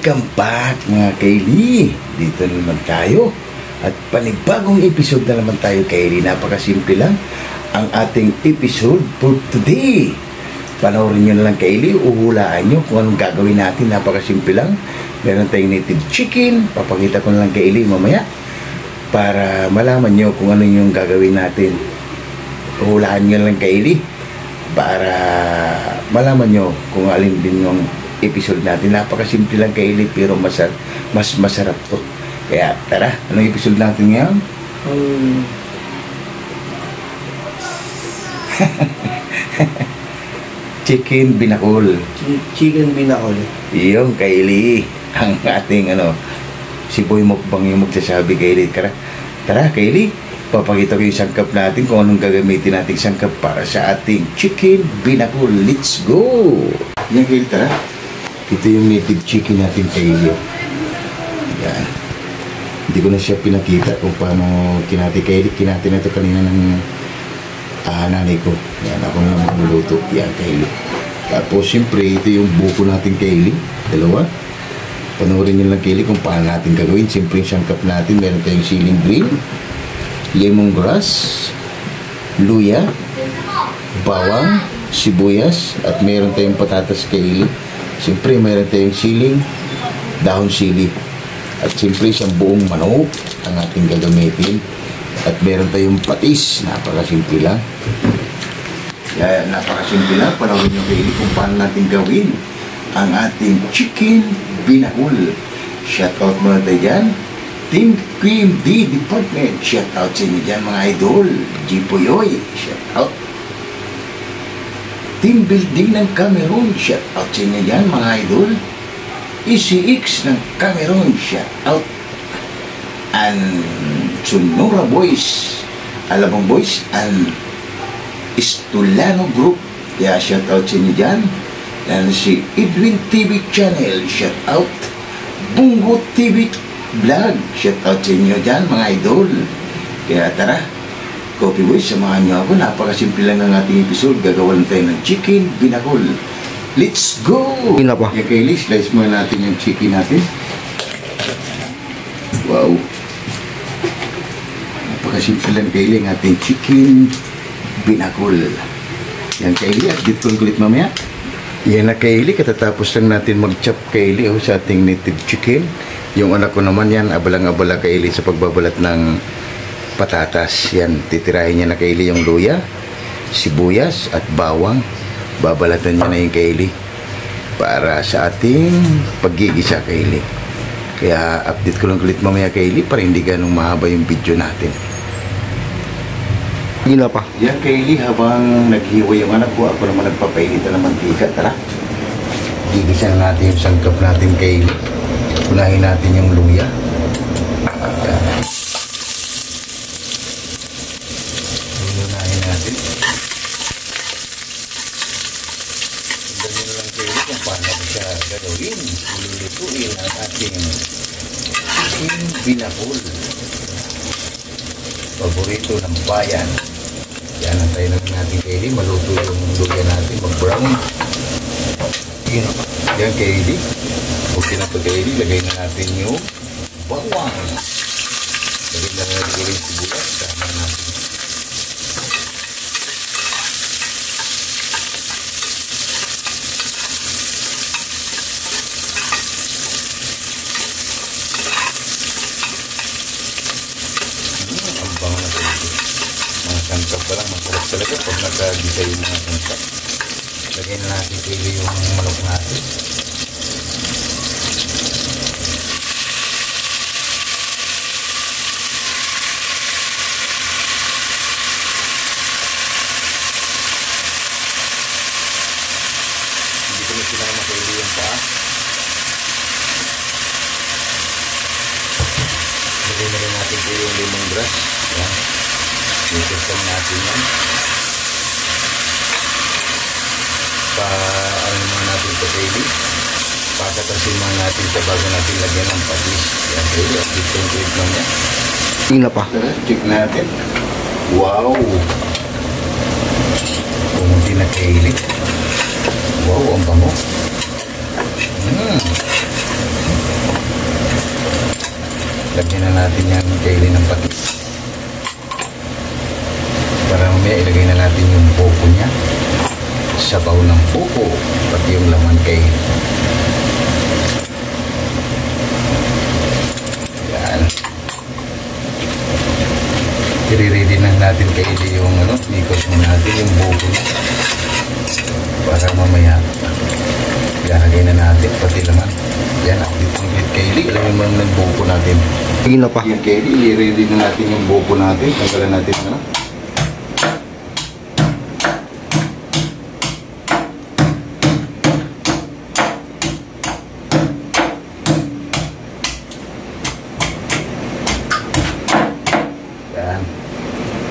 Welcome back mga Kaylee. Dito na naman tayo. At panibagong episode na naman tayo, Kaylee. Napakasimple lang ang ating episode for today. Panoorin nyo na lang, Kaylee. Uhulaan nyo kung anong gagawin natin. Napakasimple lang. Meron tayong native chicken. Papakita ko na lang, Kaylee, mamaya. Para malaman nyo kung ano yung gagawin natin. Uhulaan nyo na lang, Kaylee. Para malaman nyo kung alin din yung episode natin. Napakasimple lang, Kaylee, pero mas masarap to. Kaya tara, anong episode natin ngayon? Chicken binakol. Chicken binakol. Yung Kaylee, ang ating si Boy Mukbang yung magsasabi, Kaylee. Tara, Kaylee, papakita ko yung sangkap natin kung anong gagamitin nating sangkap para sa ating chicken binakol. Let's go! Yan, Kaylee, tara. Ito yung native chicken natin, Kaylee. Yan. Hindi ko na siya pinakita kung paano kinati, Kaylee. Kinati na ito kanina ng nanay ko. Yan, ako na magluluto. Yan, Kaylee. Tapos, siyempre, ito yung buko natin, Kaylee. Dalawa. Panoorin nyo lang, Kaylee, kung paano natin gagawin. Siyempre, yung sangkap natin. Meron tayong siling green, lemongrass, luya, bawang, sibuyas, at meron tayong patatas, Kaylee. Siyempre, mayroon tayong siling, dahon sili. At siyempre, isang buong manok ang ating gagamitin. At meron tayong patis. Napakasimple lang. Napakasimple lang. Panawin nyo, Kaylee, kung paano natin gawin ang ating chicken binakol. Shoutout muna tayo dyan. Team Cream D Department. Shoutout sa inyo dyan, mga idol. G Puyoy. Shoutout. Team Building ng Cameroon, shout out sa inyo dyan, mga idol. ECX ng Cameroon, shout out. And Sonora Boys, Alabang Boys, and Estulano Group, yeah, shout out sa inyo dyan. And si Edwin TV Channel, shout out. Bungo TV Vlog, shout out sa inyo dyan, mga idol. Kaya tara, Coffee Boys, samahan nyo ako. Napakasimple lang ang ating episode. Gagawa lang tayo ng chicken binakol. Let's go! Ina pa. Okay, Kaylee, slice muna natin yung chicken natin. Wow! Napakasimple lang, Kaylee, ang ating chicken binakol. Yan, Kaylee, at dito ko ulit mamaya. Yan na, Kaylee, katatapos lang natin mag-chop, Kaylee, sa ating native chicken. Yung anak ko naman yan, abalang-abala, Kaylee, sa pagbabalat ng patatas. Yan, titirahin niya na, Kaylee, yung luya, sibuyas at bawang. Babalatan niya na yung, Kaylee, para sa ating paggigisa, Kaylee. Kaya update ko lang ulit mamaya, Kaylee, para hindi ganong mahaba yung video natin. Gila pa. Yan, Kaylee, habang naghiwa yung anak ko, ako naman nagpapainita ng mantika. Tara, gigisa na natin yung sangkap natin, Kaylee. Unahin natin yung luya. Yan. Unahin natin. Sundan nyo lang, Kaylee, kung paano siya gagawin. Lulutuin ang ating chicken binakol. Paborito ng bayan. Yan, antayin natin, Kaylee. Maluto yung luya natin. Mag-brown. Yan, Kaylee. Okay na ito, Kaylee. Lagay na natin yung bawang. Lagay na natin yung sibuyas. Tama natin. Ang bango na ito. Mga sangkap pa lang. Masarap talaga pag nagkagisa yung mga sangkap. Lagay na natin, Kaylee, yung manok natin. Sinama, Kaylee, yung paa. Lagay na rin natin po yung lemongrass. Yan. Isusam natin yan. Ano naman natin ito, Kaylee. Pakatasin naman natin ito bago natin lagyan ng patis. Yan, Kaylee. At dito yung tweet lang yan. Gila pa. Check natin. Wow! Pumunti na, Kaylee. Wow, ang bango. Lagyan na natin yung kaili ng patis. Para mamaya ilagay na natin yung buko niya. Sabaw ng buko, pati yung laman kaili. Yan. I-ready na natin kaili yung nikos mo natin, yung buko niya. Para mamaya ilagay na natin pati laman. Yan, dito ng kaili, ilagay mo ng buko natin. Sige na pa. Yung kaili, i-ready na natin yung buko natin. Tanggalan natin yan.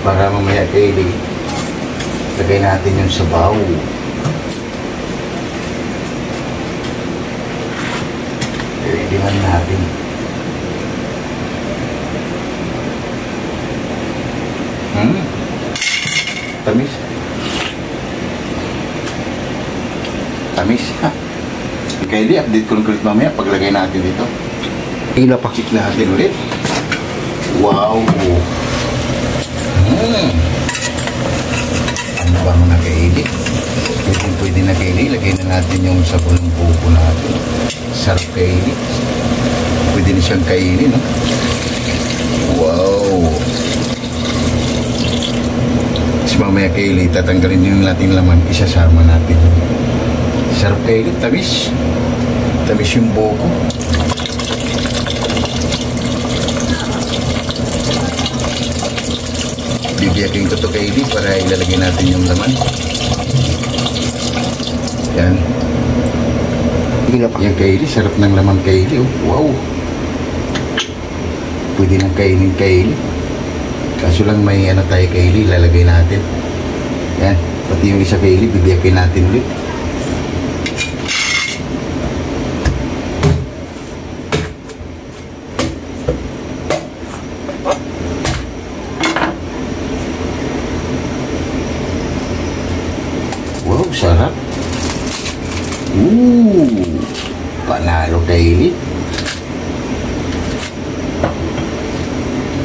Para mamaya kaili, lagay natin yung sabaw. I-ready natin. Tamis. Tamis. Kaili, update ko lang ulit mamaya paglagay natin dito. Sige na pa. Check natin ulit. Wow. Ano ba mga kaili? Pwede na kaili. Lagay na natin yung sabon ng buko natin. Sarap kaili. Pwede na siyang kaili, no? Wow. Mamaya kaili, tatanggalin din natin laman, isasama natin. Sarap kaili, tamis. Tamis yung buko. Bibiyakin ko ito kaili para ilalagay natin yung laman. Yan. Yung kaili, sarap ng laman kaili. Oh. Wow. Pwede nang kainin kaili. Kaso lang may tayo kaili, lalagay natin. Yan, pati yung isa kaili, bibiyakin natin ulit. Wow, sarap. Panalo kaili.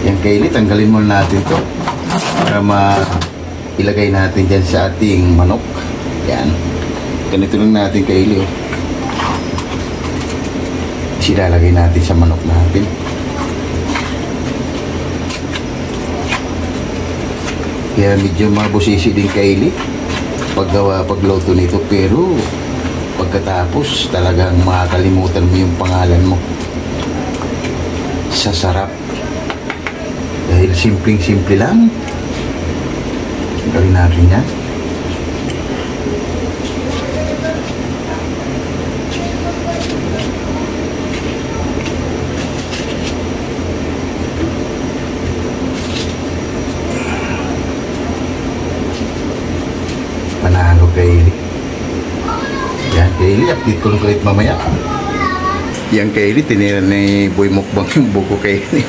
Yung kaili, tanggalin muna natin to para ilagay natin dyan sa ating manok. Yan. Ganito lang natin kaili. Silalagay natin sa manok natin. Kaya medyo mabusisi din kaili pagluto nito, pero pagkatapos talagang makakalimutan mo yung pangalan mo sa sarap. Dahil simpleng-simple lang. Gawin natin yan. Panalo kaili. Yan kaili, update ko lang ulit mamaya. Yan kaili, tinira ni Boy Mukbang yung buko kaili.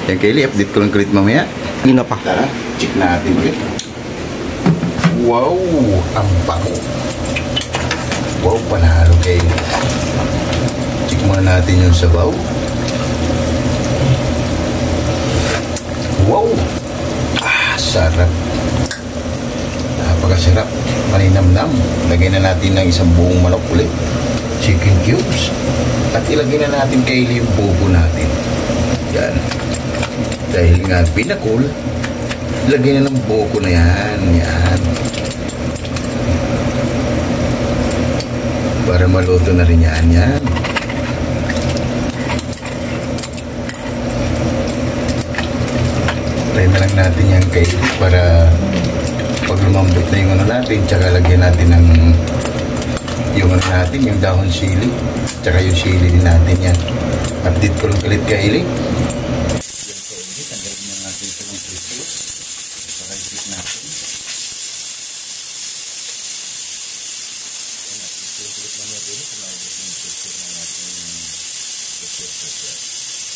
Yan kaili, update ko lang ulit mamaya. Sige na pa. Tara, check natin ulit. Wow, ang bango. Wow, panalo kaili. Check muna natin yung sabaw. Wow, sarap. Napakasarap. Maninamnam. Lagay na natin ng isang buong manok ulit. Chicken cubes. At ilagay na natin kaili yung buko natin. Yan. Dahil nga pinakul, lagay na ng buko na yan. Yan. Para maluto na rin yan. Yan. Try na lang natin yan kaili para pag lumambot na yung natin, tsaka lagyan natin ng yung natin, yung dahon sili, tsaka yung sili din natin yan. Update ko lang ulit kaili. Yan kaili, tanggalin na natin ito ng kristo para higit natin.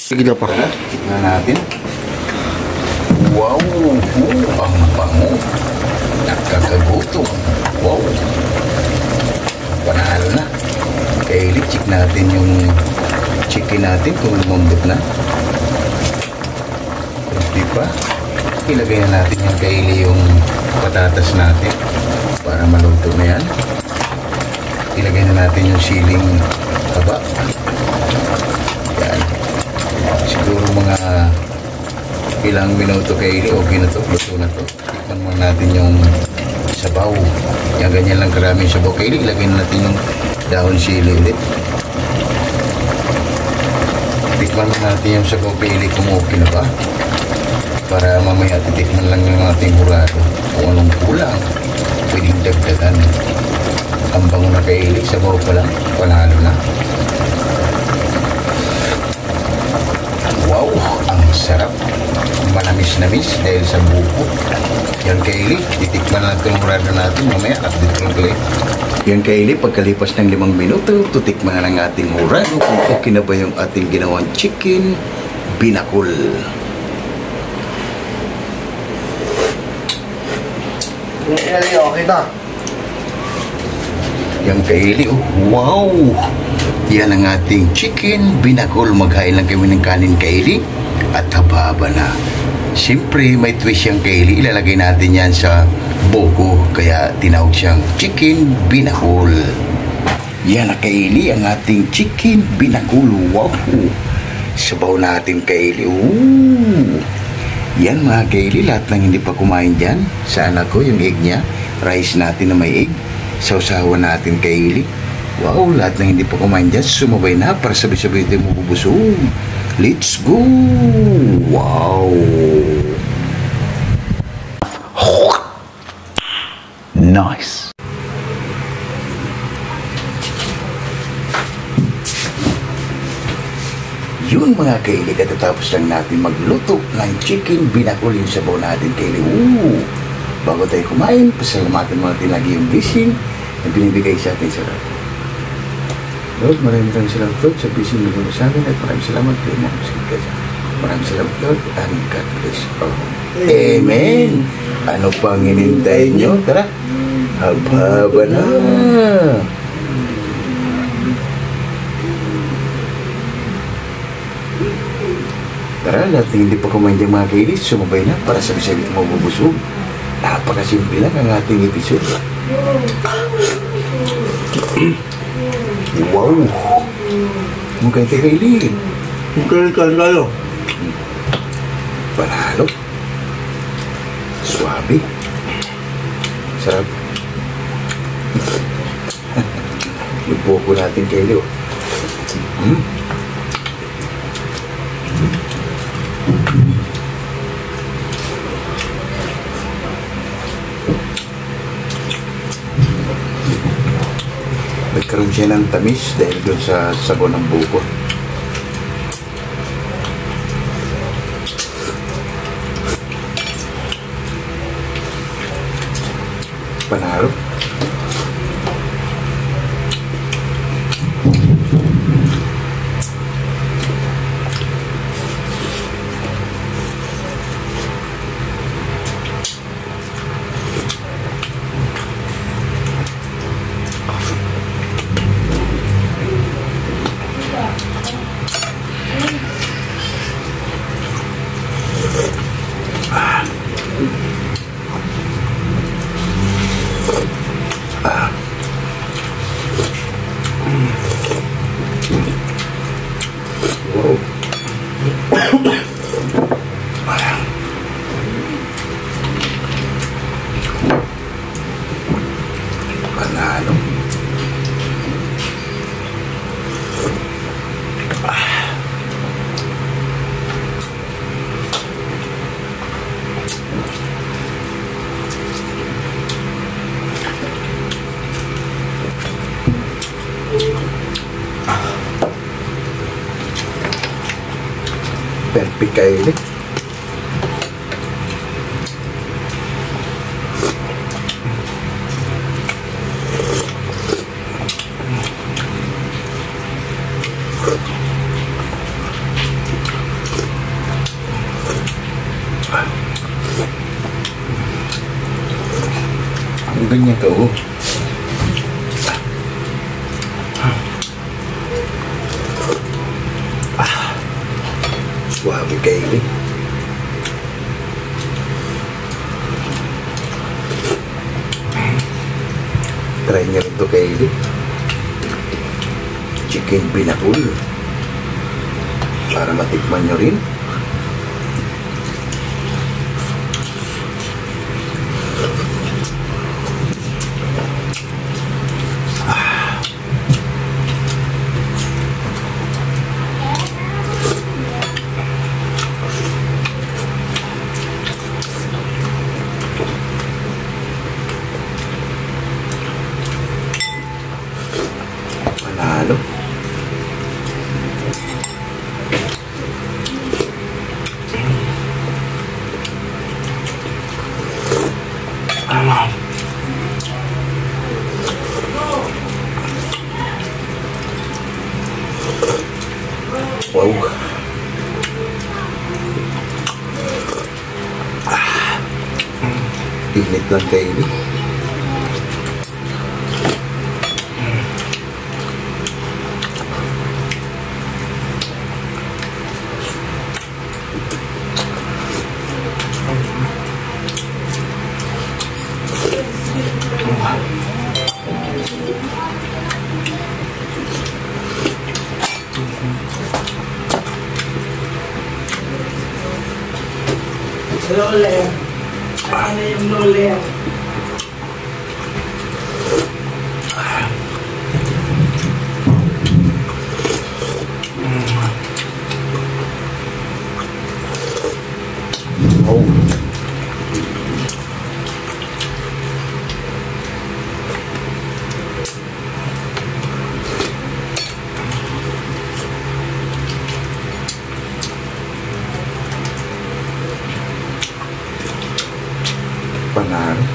Sige na pa. Tignan natin. Wow! Ang bango! Nakakagutom! Wow! Panalo na! Kaili, check natin yung chicken natin kung lumambot na. Hindi pa. Ilagay na natin yung kaili yung patatas natin para maluto na yan. Ilagay na natin yung siling taba. Yan. Siguro mga ilang minuto kaili, okay na to, luto na to. Tikman muna natin yung sabaw. Yan, ganyan lang karaming sabaw kaili. Ilagay na natin yung dahon sili ulit. Tikman natin yung sabaw kaili kung okay na ba. Para mamaya titikman lang ng ating hurado kung anong kulang. Pwedeng dagdagan. Ang bango na kaili, sabaw pa lang, panalo na. Wow, ang sarap. Manamis-namis dahil sa buko. Yan kaili, titikman natin ang hurado natin mamaya at dito lang tuloy. Yan kaili, pagkalipas ng 5 minuto, tutikman na ng ating hurado kung okay na ba yung ating ginawang chicken binakol. Okay na. Yang kaili, oh, wow! Yan ang ating chicken binakol. Maghain lang kami ng kanin kaili at haba na. Siyempre, may twist yung kaili. Ilalagay natin yan sa buko. Kaya tinawag siyang chicken binakol. Yan ang kaili, ang ating chicken binakol. Wow! Sabaw natin kaili. Ooh! Yan mga kaili, lahat ng hindi pa kumain dyan. Sa anak ko, yung egg niya. Rice natin na may egg. Sausawan natin kaili. Wow, lahat ng hindi pa kumain dyan. Sumabay na para sabay-sabay tayo mabubusog. Let's go! Wow! Nice! Yun mga kaili, katatapos lang natin magluto ng chicken binakol yung sabaw natin kaili. Ooh! Bago tayo kumain, pasalamatan mo natin lagi yung blessing na binibigay sa atin sa Lord. Lord, maraming salamat Lord sa blessing na gano'n sa akin at maraming salamat po mga musikas. Maraming salamat Lord and God bless all. Amen! Ano pang hinintay nyo? Tara! Haba na! Tara, lahat ng hindi pa kumain dyan mga kailis, sumabay na para sabi-sabi ito mabubusog. Napakasimple lang ang ating episode. Wow! Mukhang tayo kaili. Mukhang kayo. Panalo. Suabe. Sarap. Yung buko natin kaili. Nagkaroon siya ng tamis dahil doon sa sabaw ng buko. Panalo. Panalo. Perfect kaili. Ang ganyan ka, oh. Kaylee. Try nyo rin ito, Kaylee. Chicken binakul. Para matikman nyo rin. Panalo. Wow. Init lang kayo ni. Roller. Ano yung roller? Oh. Panalo.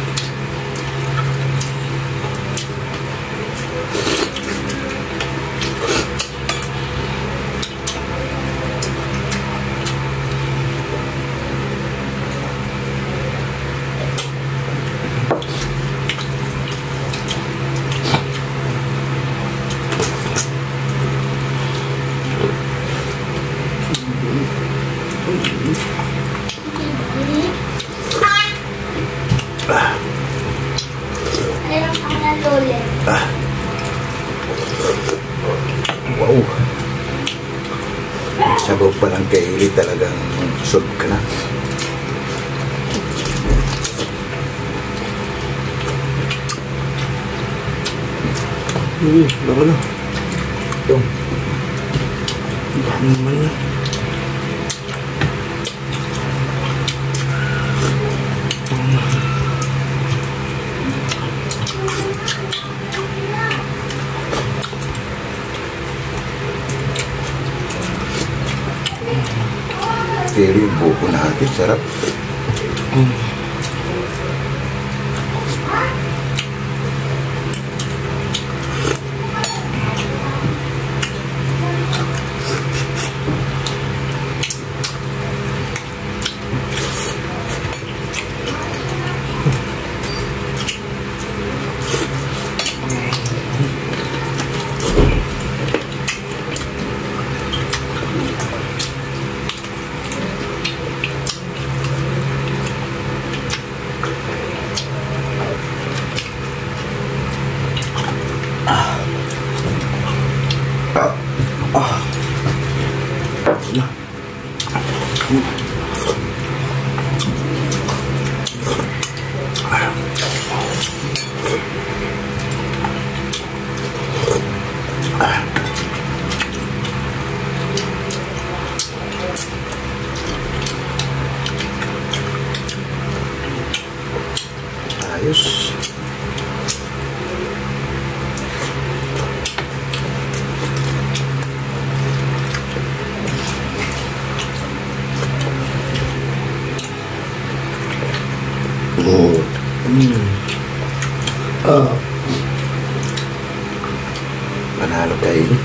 Wow. Sabaw pa lang Kaylee, talagang solve ka na. Baka na. Yung Dami naman na. Kaylee, yung buko natin, sarap. Ayos. Panalo Kaylee.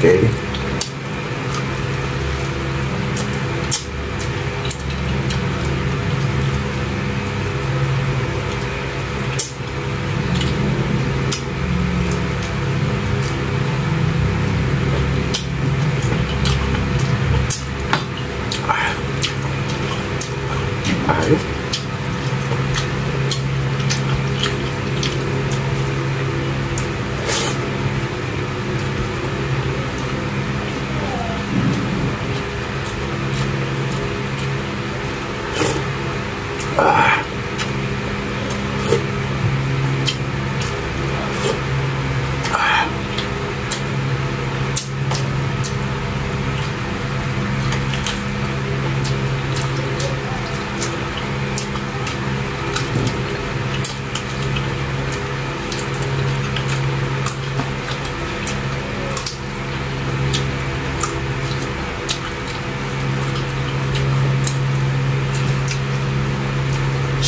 Okay. Ayos.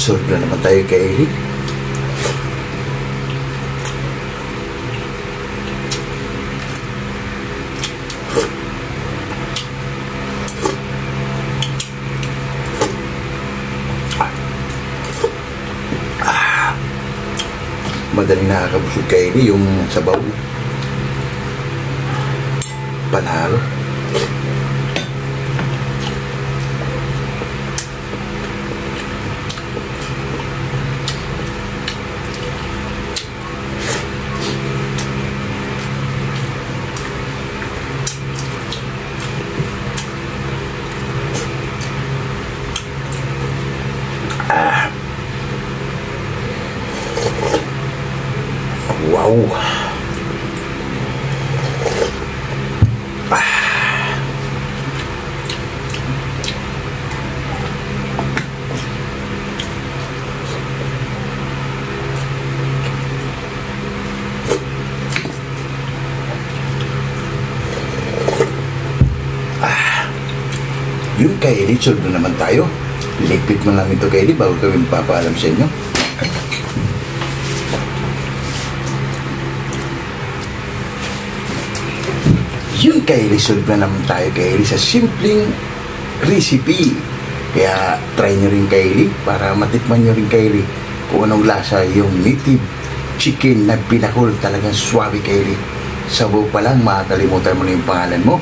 Solve na naman tayo kay Eric. Madaling nakakabusog kay Eric yung sabaw. Panalo. Wow. Yung kay Eli, solve na naman tayo. Ligpit mo namin ito kay Eli bago kami papaalam sa inyo. Yung kay Eli, solve na naman tayo kay Eli sa simpleng recipe. Kaya try nyo rin kay Eli para matikman nyo rin kay Eli kung anong lasa yung native chicken na pinakul. Talagang swabe kay Eli. Sabaw pa lang, makakalimutan mo na yung pangalan mo.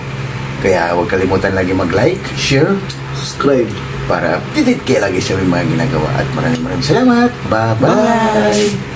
Kaya huwag kalimutan lagi mag-like, share, Subscribe. para updated kayo lagi sa mga ginagawa. At maraming salamat. Bye-bye!